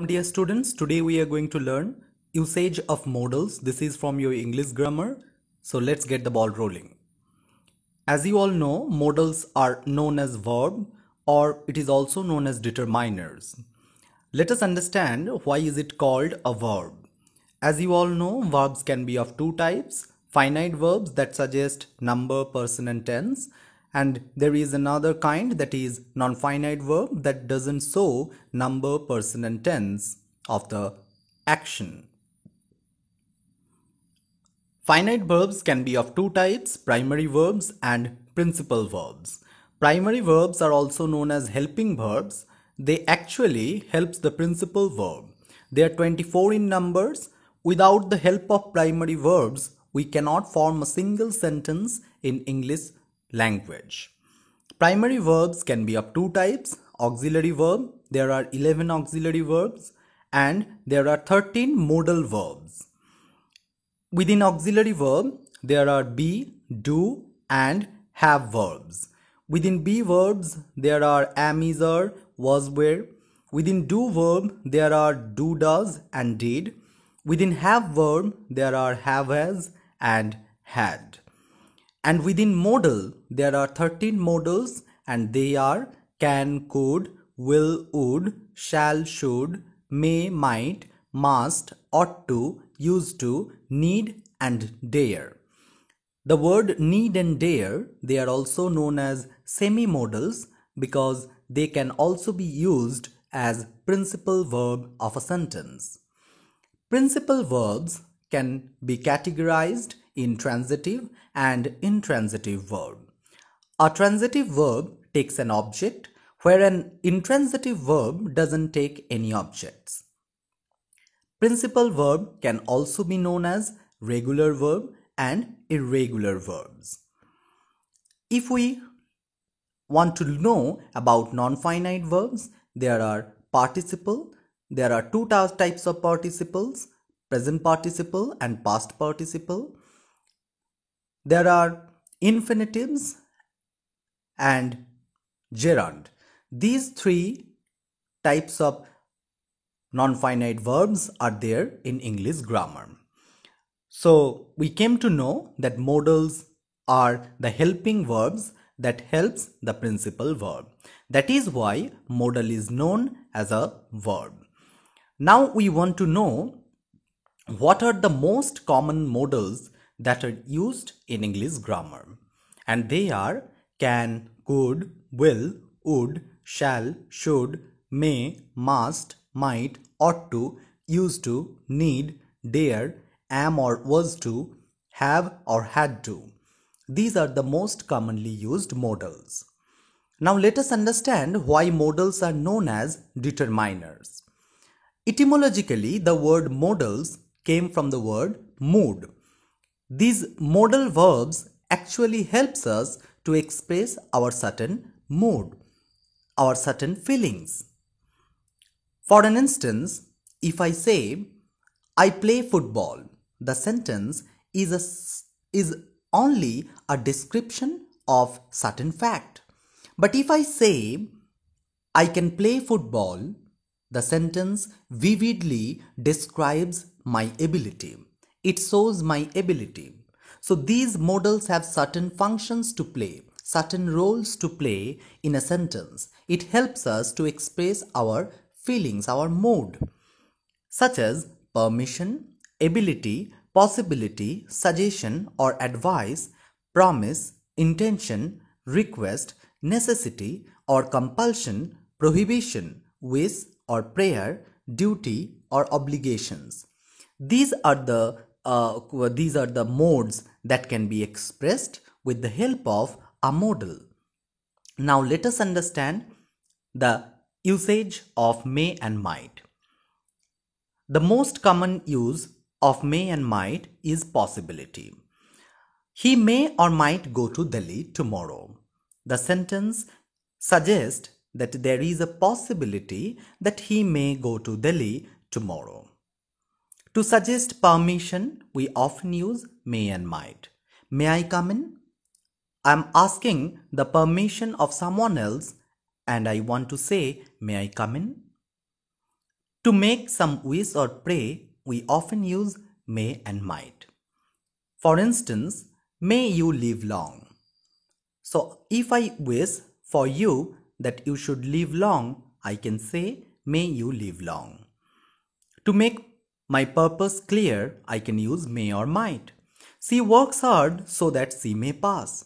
Dear students, today we are going to learn usage of modals. This is from your English grammar. So let's get the ball rolling. As you all know, modals are known as verb or it is also known as determiners. Let us understand why is it called a verb. As you all know, verbs can be of two types: finite verbs that suggest number, person and tense, and there is another kind that is non-finite verb that doesn't show number, person and tense of the action. Finite verbs can be of two types: primary verbs and principal verbs. Primary verbs are also known as helping verbs. They actually helps the principal verb. They are 24 in numbers. Without the help of primary verbs, we cannot form a single sentence in English language. Primary verbs can be of two types: auxiliary verb. There are 11 auxiliary verbs and there are 13 modal verbs. Within auxiliary verb, there are be, do and have verbs. Within be verbs, there are am, is, are, was, were. Within do verb, there are do, does and did. Within have verb, there are have, has and had. And within modal, there are 13 modals and they are can, could, will, would, shall, should, may, might, must, ought to, used to, need and dare. The word need and dare, they are also known as semi-modals because they can also be used as principal verb of a sentence. Principal verbs can be categorized in transitive and intransitive verb. A transitive verb takes an object, where an intransitive verb doesn't take any objects. Principal verb can also be known as regular verb and irregular verbs. If we want to know about non-finite verbs, there are participle. There are two types of participles: present participle and past participle. There are infinitives and gerund. These three types of non-finite verbs are there in English grammar. So we came to know that modals are the helping verbs that helps the principal verb. That is why modal is known as a verb. Now we want to know what are the most common modals that are used in English grammar. And they are can, could, will, would, shall, should, may, must, might, ought to, used to, need, dare, am or was to, have or had to. These are the most commonly used modals. Now let us understand why modals are known as determiners. Etymologically, the word modals came from the word mood. These modal verbs actually helps us to express our certain mood, our certain feelings. For an instance, if I say, I play football, the sentence is only a description of certain fact. But if I say, I can play football, the sentence vividly describes my ability. It shows my ability. So these modals have certain functions to play, certain roles to play in a sentence. It helps us to express our feelings, our mood, such as permission, ability, possibility, suggestion or advice, promise, intention, request, necessity or compulsion, prohibition, wish or prayer, duty or obligations. These are the modes that can be expressed with the help of a modal. Now let us understand the usage of may and might. The most common use of may and might is possibility. He may or might go to Delhi tomorrow. The sentence suggests that there is a possibility that he may go to Delhi tomorrow. To suggest permission, we often use may and might. May I come in? I am asking the permission of someone else and I want to say, may I come in? To make some wish or pray, we often use may and might. For instance, may you live long. So if I wish for you that you should live long, I can say, may you live long. To make my purpose clear, I can use may or might. She works hard so that she may pass.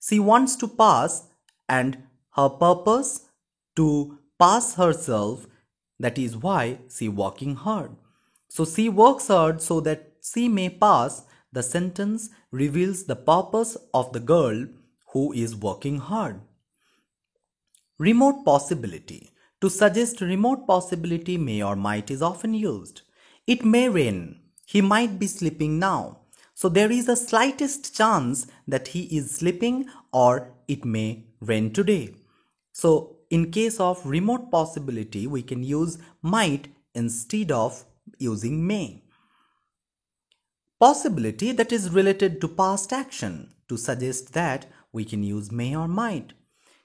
She wants to pass, and her purpose to pass herself, that is why she working hard. So she works hard so that she may pass. The sentence reveals the purpose of the girl who is working hard. Remote possibility. To suggest remote possibility, may or might is often used. It may rain. He might be sleeping now. So there is a slightest chance that he is sleeping, or it may rain today. So in case of remote possibility, we can use might instead of using may. Possibility that is related to past action. To suggest that, we can use may or might.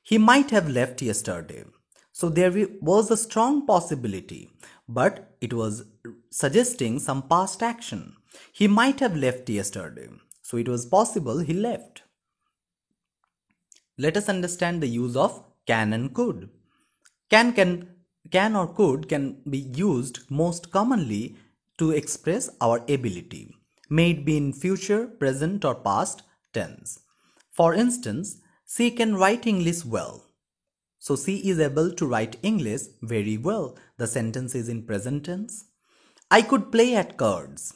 He might have left yesterday. So there was a strong possibility, but it was suggesting some past action. He might have left yesterday. So it was possible he left. Let us understand the use of can and could. Can or could can be used most commonly to express our ability. May it be in future, present or past tense. For instance, she can write English well. So she is able to write English very well. The sentence is in present tense. I could play at cards.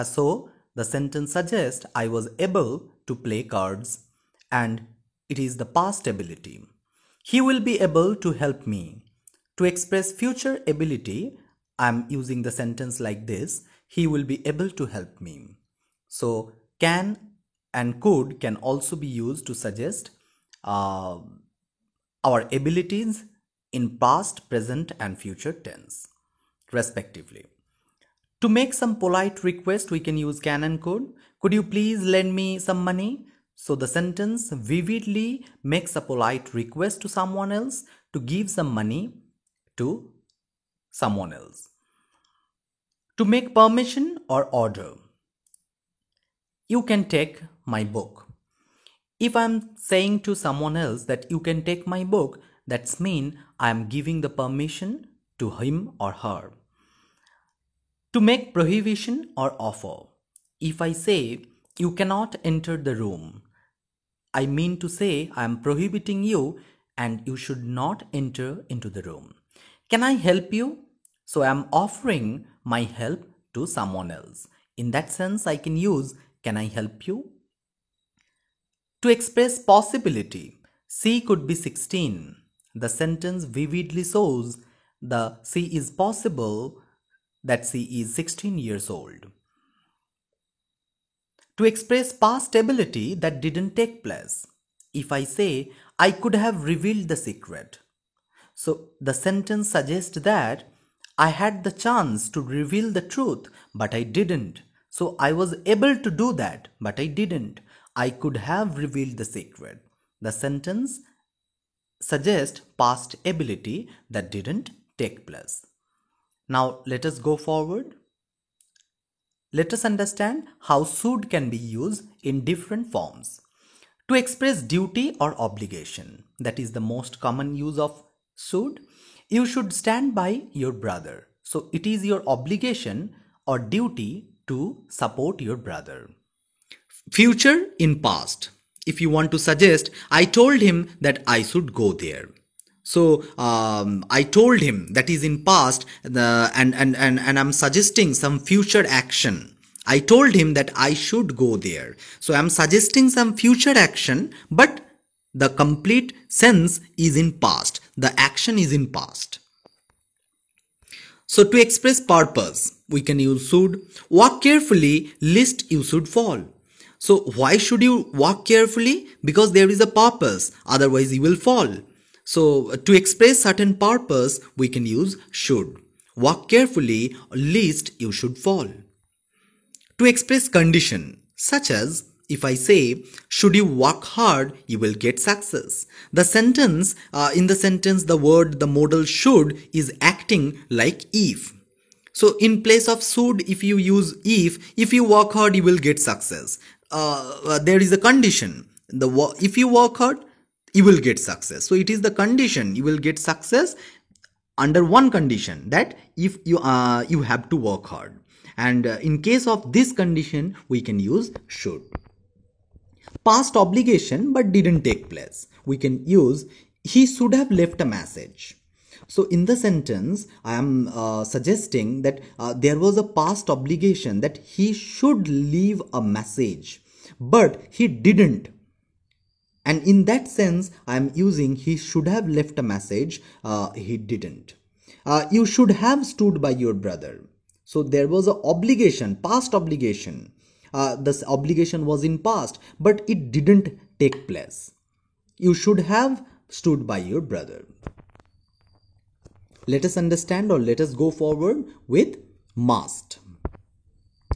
So the sentence suggests I was able to play cards, and it is the past ability. He will be able to help me. To express future ability, I am using the sentence like this. He will be able to help me. So can and could can also be used to suggest our abilities in past, present and future tense respectively. To make some polite request, we can use can and could. Could you please lend me some money? So the sentence vividly makes a polite request to someone else to give some money to someone else. To make permission or order, you can take my book. If I'm saying to someone else that you can take my book, that's mean I am giving the permission to him or her. To make prohibition or offer, if I say you cannot enter the room, I mean to say I am prohibiting you and you should not enter into the room. Can I help you? So I am offering my help to someone else. In that sense, I can use can I help you? To express possibility, C could be 16. The sentence vividly shows the C is possible that C is 16 years old. To express past ability that didn't take place, if I say I could have revealed the secret, so the sentence suggests that I had the chance to reveal the truth, but I didn't. So I was able to do that, but I didn't. I could have revealed the secret. The sentence suggests past ability that didn't take place. Now let us go forward. Let us understand how should can be used in different forms. To express duty or obligation, that is the most common use of should. You should stand by your brother. So it is your obligation or duty to support your brother. Future in past. If you want to suggest, I told him that I should go there. So I told him, that is in past, and I'm suggesting some future action. I told him that I should go there. So I'm suggesting some future action, but the complete sense is in past. The action is in past. So to express purpose, we can use should. Walk carefully lest you should fall. So why should you walk carefully? Because there is a purpose, otherwise you will fall. So to express certain purpose, we can use should. Walk carefully lest you should fall. To express condition, such as if I say, should you work hard, you will get success. The sentence, in the sentence, the word, the modal should is acting like if. So in place of should, if you use if you work hard, you will get success. There is a condition. If you work hard, you will get success. So it is the condition, you will get success under one condition, that if you have to work hard. And in case of this condition, we can use should. Past obligation but didn't take place, we can use he should have left a message. So in the sentence, I am suggesting that there was a past obligation that he should leave a message, but he didn't. And in that sense, I am using he should have left a message, he didn't. You should have stood by your brother. So there was an obligation, past obligation. This obligation was in past, but it didn't take place. You should have stood by your brother. Let us understand, or let us go forward with must.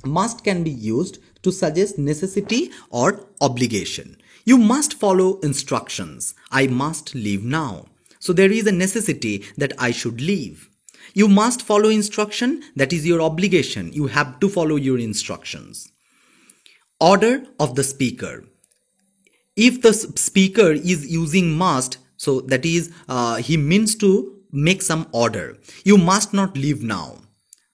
Must can be used to suggest necessity or obligation. You must follow instructions. I must leave now. So there is a necessity that I should leave. You must follow instruction, that is your obligation. You have to follow your instructions. Order of the speaker. If the speaker is using must, so that is he means to make some order. You must not leave now.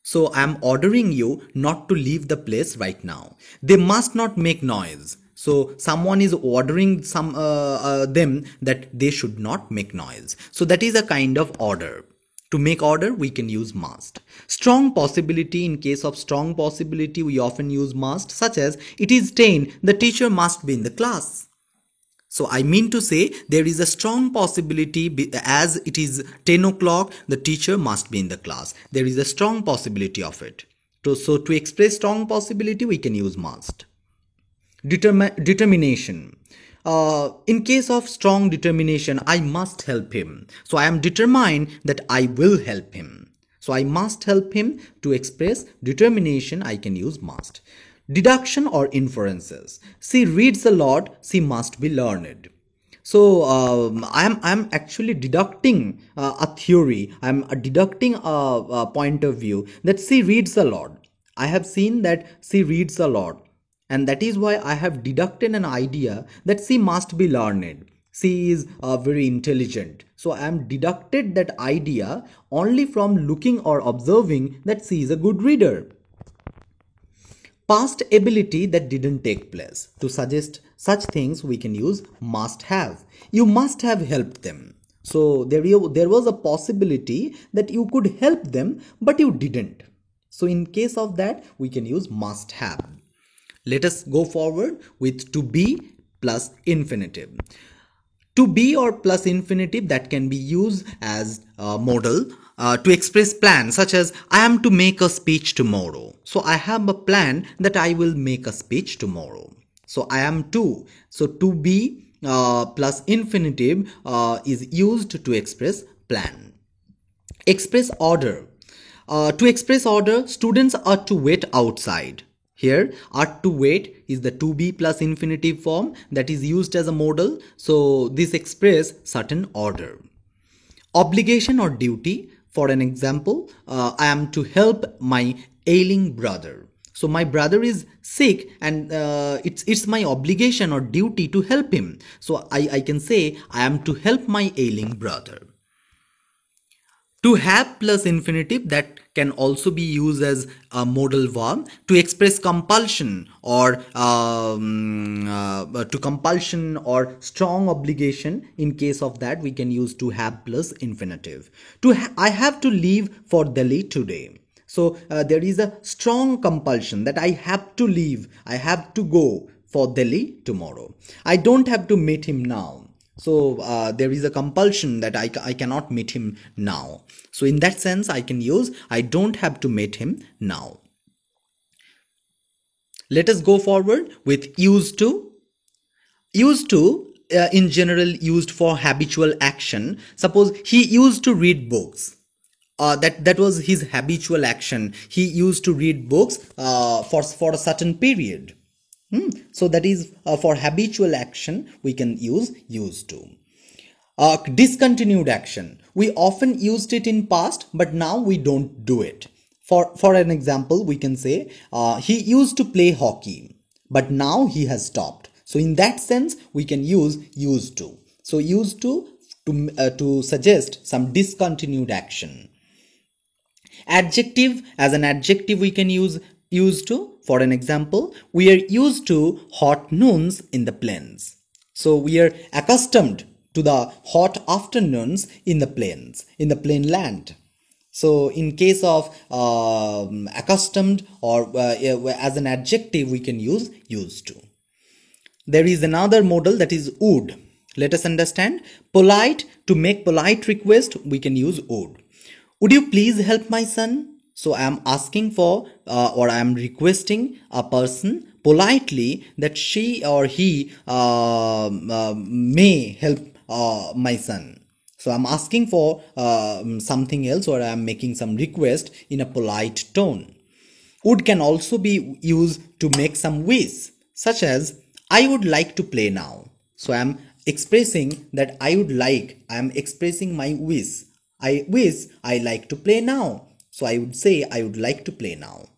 So I am ordering you not to leave the place right now. They must not make noise. So someone is ordering them that they should not make noise. So that is a kind of order. To make order, we can use must. Strong possibility. In case of strong possibility, we often use must, such as it is 10, the teacher must be in the class. So I mean to say, there is a strong possibility, as it is 10 o'clock, the teacher must be in the class. There is a strong possibility of it. So to express strong possibility, we can use must. Determination. In case of strong determination, I must help him. So I am determined that I will help him. So I must help him. To express determination, I can use must. Deduction or inferences. She reads a lot, she must be learned. So I am actually deducting a theory. I am deducting a point of view that she reads a lot. I have seen that she reads a lot. And that is why I have deducted an idea that she must be learned. She is very intelligent. So I am deducted that idea only from looking or observing that she is a good reader. Past ability that didn't take place. To suggest such things, we can use must have. You must have helped them. So there was a possibility that you could help them, but you didn't. So in case of that, we can use must have. Let us go forward with to be plus infinitive. To be or plus infinitive, that can be used as a modal to express plan, such as I am to make a speech tomorrow. So I have a plan that I will make a speech tomorrow. So I am to. So to be plus infinitive is used to express plan. Express order. To express order, students are to wait outside. Here, are to wait is the to be plus infinitive form that is used as a modal. So this expresses certain order. Obligation or duty. For an example, I am to help my ailing brother. So my brother is sick and it's my obligation or duty to help him. So I can say I am to help my ailing brother. To have plus infinitive, that can also be used as a modal verb to express compulsion or to compulsion or strong obligation. In case of that, we can use to have plus infinitive. I have to leave for Delhi today. So there is a strong compulsion that I have to leave. I have to go for Delhi tomorrow. I don't have to meet him now. So there is a compulsion that I cannot meet him now. So in that sense, I can use I don't have to meet him now. Let us go forward with used to. Used to in general used for habitual action. Suppose he used to read books. That was his habitual action. He used to read books for a certain period. So that is for habitual action, we can use used to. Discontinued action. We often used it in past, but now we don't do it. For an example, we can say he used to play hockey, but now he has stopped. So in that sense, we can use used to. So used to suggest some discontinued action. Adjective. As an adjective, we can use used to. For an example, we are used to hot noons in the plains. So we are accustomed to the hot afternoons in the plains, in the plain land. So in case of accustomed or as an adjective, we can use used to. There is another modal, that is would. Let us understand. Polite. To make polite request, we can use would. Would you please help my son? So I am asking for or I am requesting a person politely that she or he may help my son. So I'm asking for something else, or I'm making some request in a polite tone. Would can also be used to make some wish, such as I would like to play now. So I'm expressing that I am expressing my wish. I wish I like to play now. So I would say I would like to play now.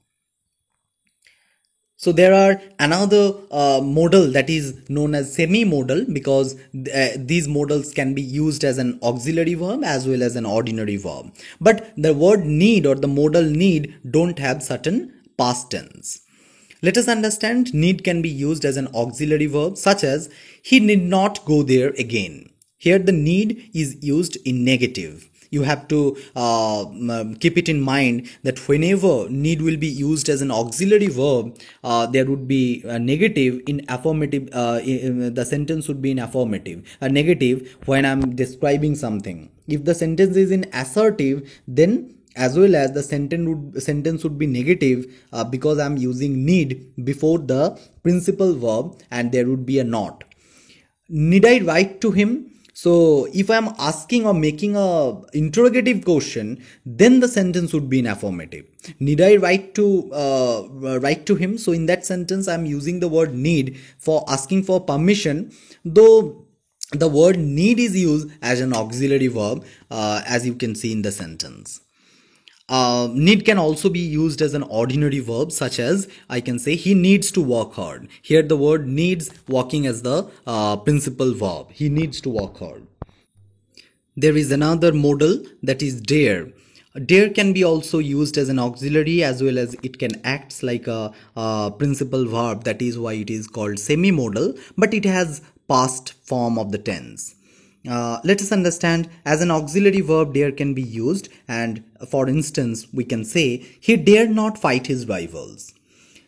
So there are another modal that is known as semi-modal, because these modals can be used as an auxiliary verb as well as an ordinary verb. But the word need or the modal need don't have certain past tense. Let us understand. Need can be used as an auxiliary verb, such as he need not go there again. Here the need is used in negative. You have to keep it in mind that whenever need will be used as an auxiliary verb, there would be a negative in affirmative. The sentence would be in affirmative. A negative when I'm describing something. If the sentence is in assertive, then as well as the sentence would be negative because I'm using need before the principal verb, and there would be a not. Need I write to him? So if I am asking or making a interrogative question, then the sentence would be in affirmative. Need I write to him? So in that sentence, I am using the word need for asking for permission, though the word need is used as an auxiliary verb, as you can see in the sentence. Need can also be used as an ordinary verb, such as I can say he needs to work hard. Here the word needs working as the principal verb. He needs to work hard. There is another modal, that is dare. Dare can be also used as an auxiliary, as well as it can act like a principal verb. That is why it is called semi-modal, but it has past form of the tense. Let us understand. As an auxiliary verb, dare can be used, and for instance we can say he dared not fight his rivals.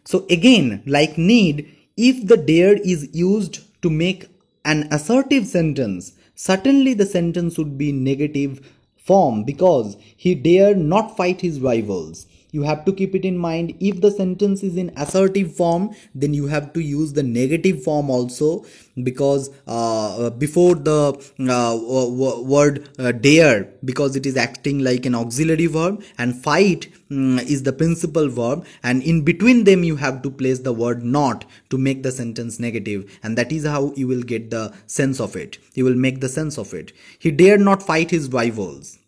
So again, like need, if the dare is used to make an assertive sentence, certainly the sentence would be in negative form, because he dared not fight his rivals. You have to keep it in mind. If the sentence is in assertive form, then you have to use the negative form also, because before the word dare, because it is acting like an auxiliary verb, and fight is the principal verb, and in between them you have to place the word not to make the sentence negative, and that is how you will get the sense of it. You will make the sense of it. He dared not fight his rivals.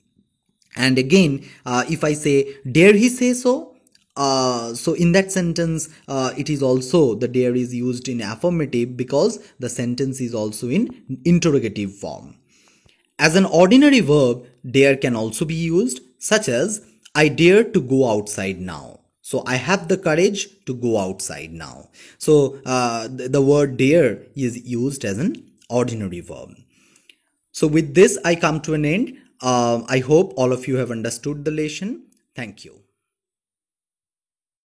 And again, if I say dare he say so, so in that sentence it is also, the dare is used in affirmative, because the sentence is also in interrogative form. As an ordinary verb, dare can also be used, such as I dare to go outside now. So I have the courage to go outside now. So the word dare is used as an ordinary verb. So with this I come to an end. I hope all of you have understood the lesson. Thank you.